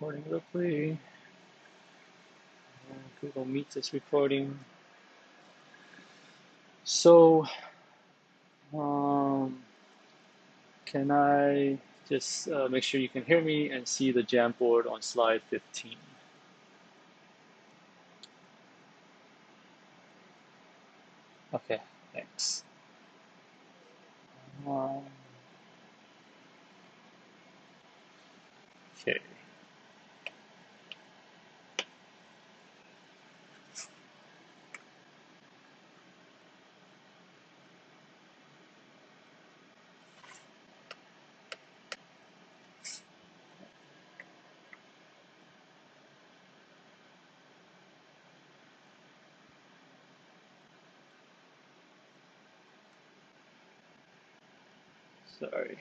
Recording locally. Google Meet is recording. So, um, can I just make sure you can hear me and see the Jamboard on slide 15? Okay, thanks. Um, okay. Sorry,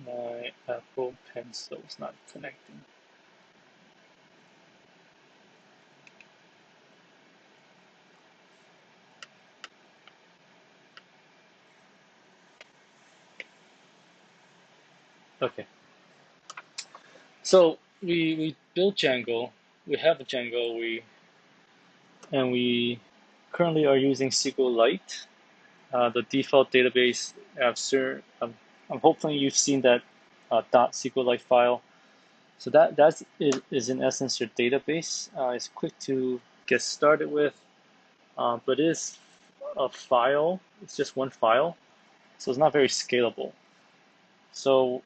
my Apple Pencil is not connecting. Okay, so we built Django. We have a Django. We currently are using SQLite. The default database answer. I'm hoping you've seen that .SQLite file. So that is in essence your database. It's quick to get started with, but it is a file. It's just one file, so it's not very scalable. So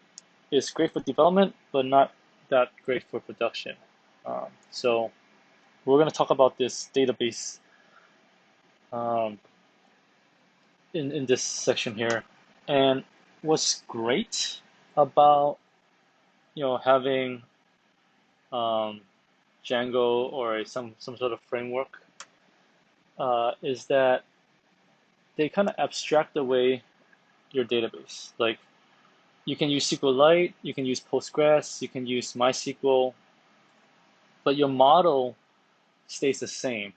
it's great for development, but not that great for production. So we're going to talk about this database um, in this section here. And what's great about having um, Django or some sort of framework is that they kind of abstract away your database. Like you can use SQLite, you can use Postgres, you can use MySQL, but your model stays the same.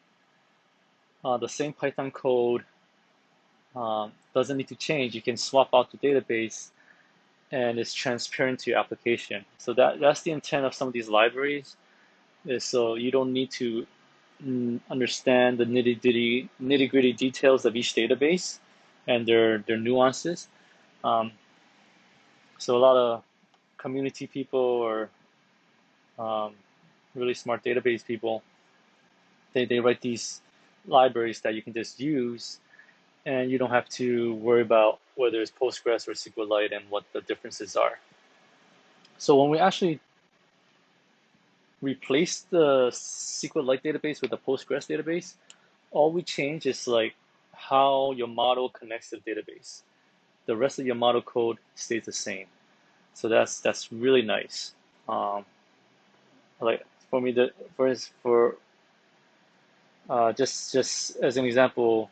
The same Python code doesn't need to change. You can swap out the database and it's transparent to your application. So that's the intent of some of these libraries, is so you don't need to understand the nitty-gritty details of each database and their nuances. Um, so a lot of community people or um, really smart database people, they write these libraries that you can just use, and you don't have to worry about whether it's Postgres or SQLite and what the differences are. So when we actually replace the SQLite database with the Postgres database, all we change is like how your model connects to the database. The rest of your model code stays the same. So that's really nice. Like for me, just as an example,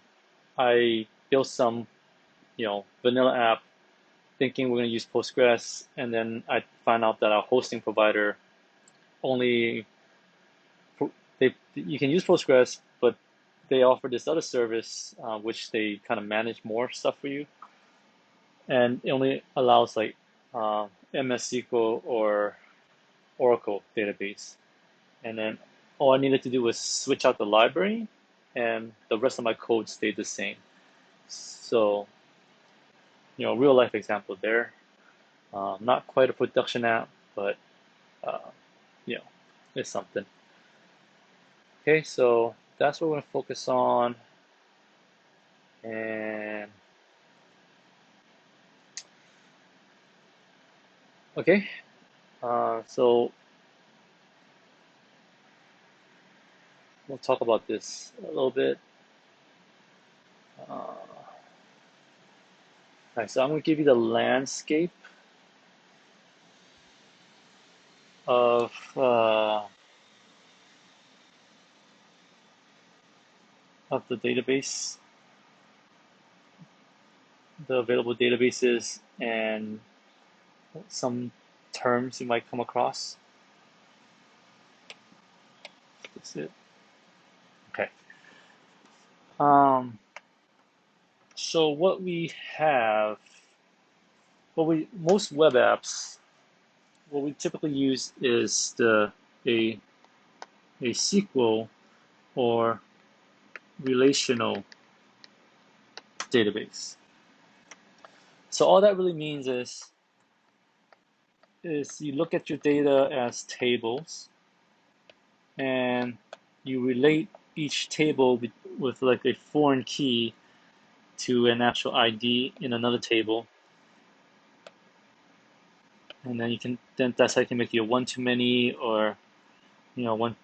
I built some vanilla app thinking we're going to use Postgres, and then I find out that our hosting provider only you can use Postgres, but they offer this other service which they kind of manage more stuff for you, and it only allows like MS SQL or Oracle database. And then all I needed to do was switch out the library, and the rest of my code stayed the same. So, real life example there. Not quite a production app, but uh, you know, it's something. Okay, so that's what we're gonna focus on, and okay, so we'll talk about this a little bit. All right, so I'm gonna give you the landscape of the database, the available databases, and some terms you might come across. That's it. Okay. So what we have, most web apps what we typically use is a SQL or relational database. So all that really means is you look at your data as tables, and you relate each table with like a foreign key to an actual ID in another table, and then that's how you can make your one-to-many or one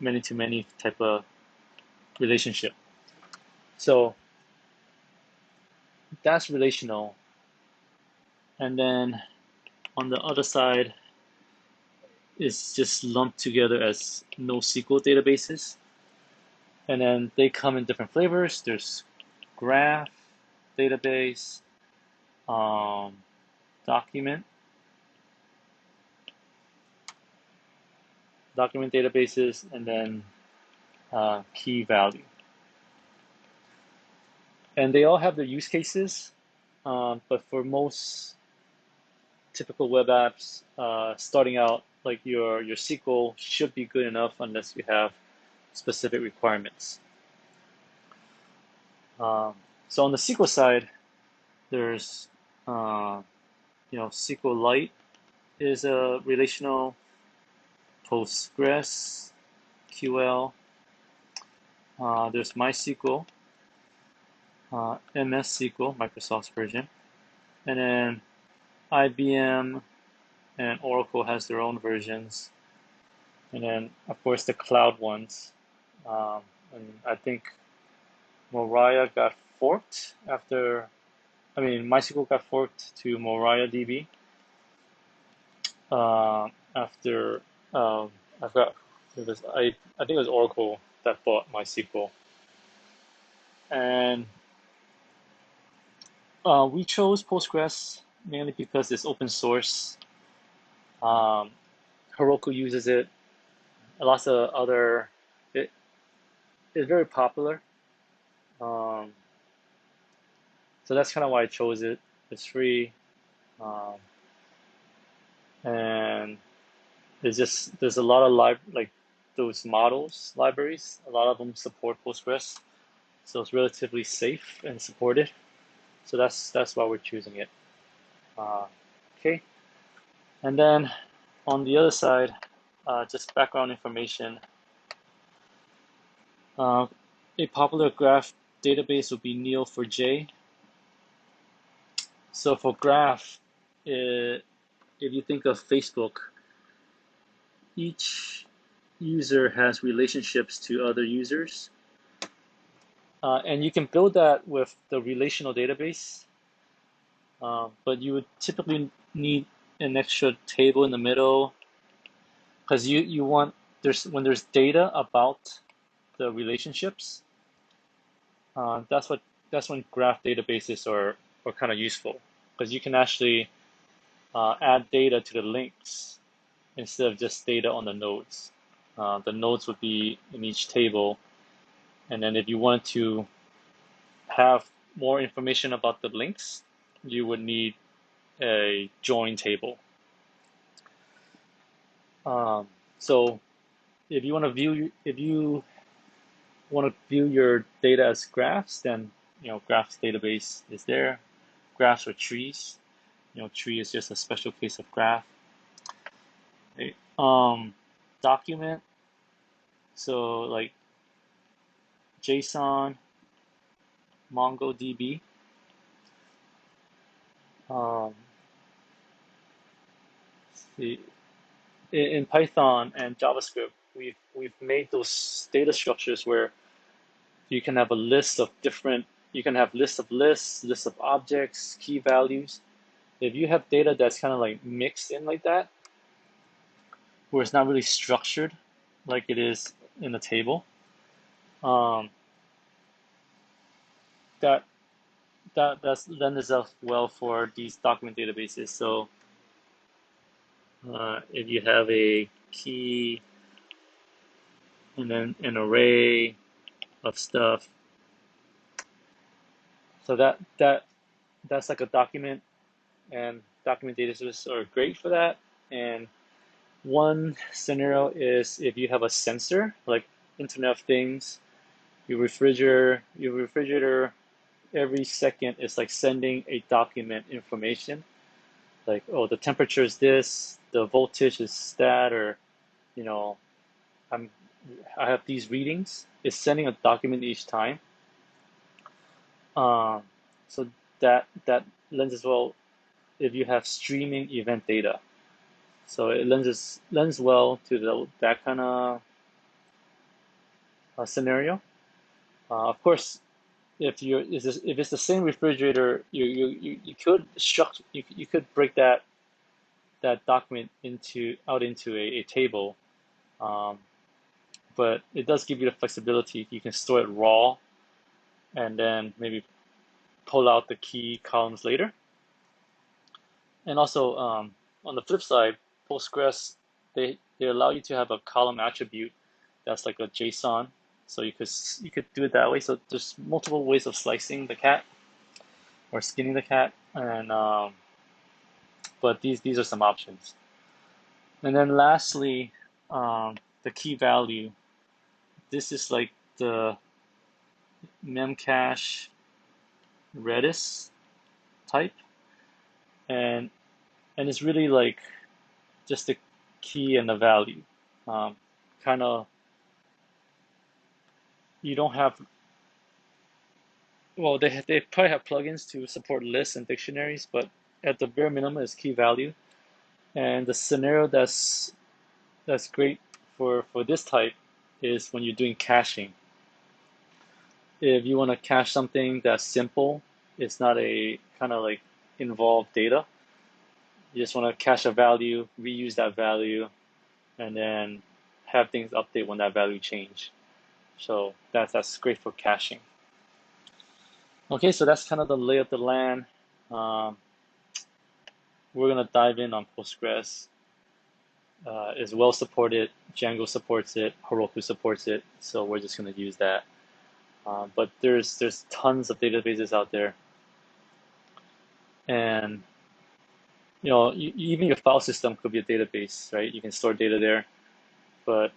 many-to-many type of relationship. So that's relational, and then on the other side is just lumped together as NoSQL databases, and then they come in different flavors. There's graph database, document databases, and then key value. And they all have their use cases, but for most typical web apps, starting out, like your SQL should be good enough unless you have specific requirements. So on the SQL side, there's SQLite is a relational, PostgreSQL. There's MySQL, MS SQL, Microsoft's version, and then IBM and Oracle has their own versions, and then of course the cloud ones. And I think Moriah got forked MySQL got forked to MariaDB after I forgot I think it was Oracle that bought MySQL, and we chose Postgres mainly because it's open source. Heroku uses it. Lots of other. It's very popular. So that's kind of why I chose it. It's free, and there's a lot of those models libraries. A lot of them support Postgres, so it's relatively safe and supported. So that's why we're choosing it. Okay, and then on the other side, just background information. A popular graph database would be Neo4j. So for graph, if you think of Facebook, each user has relationships to other users. And you can build that with the relational database, but you would typically need an extra table in the middle, because you want when there's data about the relationships, that's when graph databases are kind of useful, because you can actually add data to the links instead of just data on the nodes. The nodes would be in each table, and then if you wanted to have more information about the links, you would need a join table. So if you want to view your data as graphs, then graphs database is there. Graphs or trees. Tree is just a special case of graph. Okay. Document. So like JSON, MongoDB. See, in Python and JavaScript, we've made those data structures where you can have a list of different. You can have lists of lists, lists of objects, key values. If you have data that's kind of like mixed in like that, where it's not really structured like it is in a table, that lends itself well for these document databases. So if you have a key and then an array of stuff, so that's like a document, and document databases are great for that. And one scenario is if you have a sensor, like Internet of Things, your refrigerator every second is like sending a document information, like, oh, the temperature is this, the voltage is that, or you know, I'm I have these readings. It's sending a document each time. Um, so that lends as well if you have streaming event data. So it lends well to that kind of scenario. Of course, if it's the same refrigerator, you could you could break that document into a table, um, but it does give you the flexibility. You can store it raw and then maybe pull out the key columns later. And also, on the flip side, Postgres, they allow you to have a column attribute that's like a JSON. So you could do it that way. So there's multiple ways of slicing the cat or skinning the cat, and but these are some options. And then lastly, the key value. This is like the memcache Redis type, and it's really like just the key and the value. Kind of, you don't have, well, they probably have plugins to support lists and dictionaries, but at the bare minimum is key value. And the scenario that's great for this type is when you're doing caching. If you want to cache something that's simple, it's not a kind of like involved data. You just want to cache a value, reuse that value, and then have things update when that value change. So that's great for caching. Okay, so that's kind of the lay of the land. Um, we're gonna dive in on Postgres. It's well supported. Django supports it. Heroku supports it. So we're just gonna use that. But there's tons of databases out there, and even your file system could be a database, right? You can store data there, but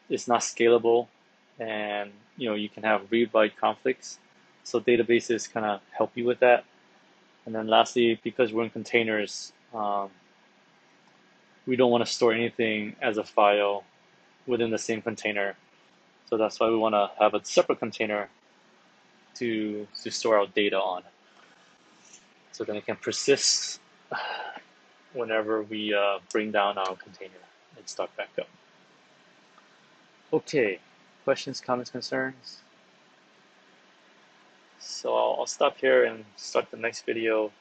it's not scalable, and you can have read-write conflicts. So databases kind of help you with that. And then lastly, because we're in containers, we don't want to store anything as a file within the same container. So that's why we want to have a separate container to store our data on. So then it can persist whenever we bring down our container and start back up. Okay, questions, comments, concerns? So I'll stop here and start the next video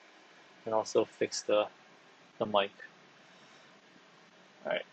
and also fix the mic. All right.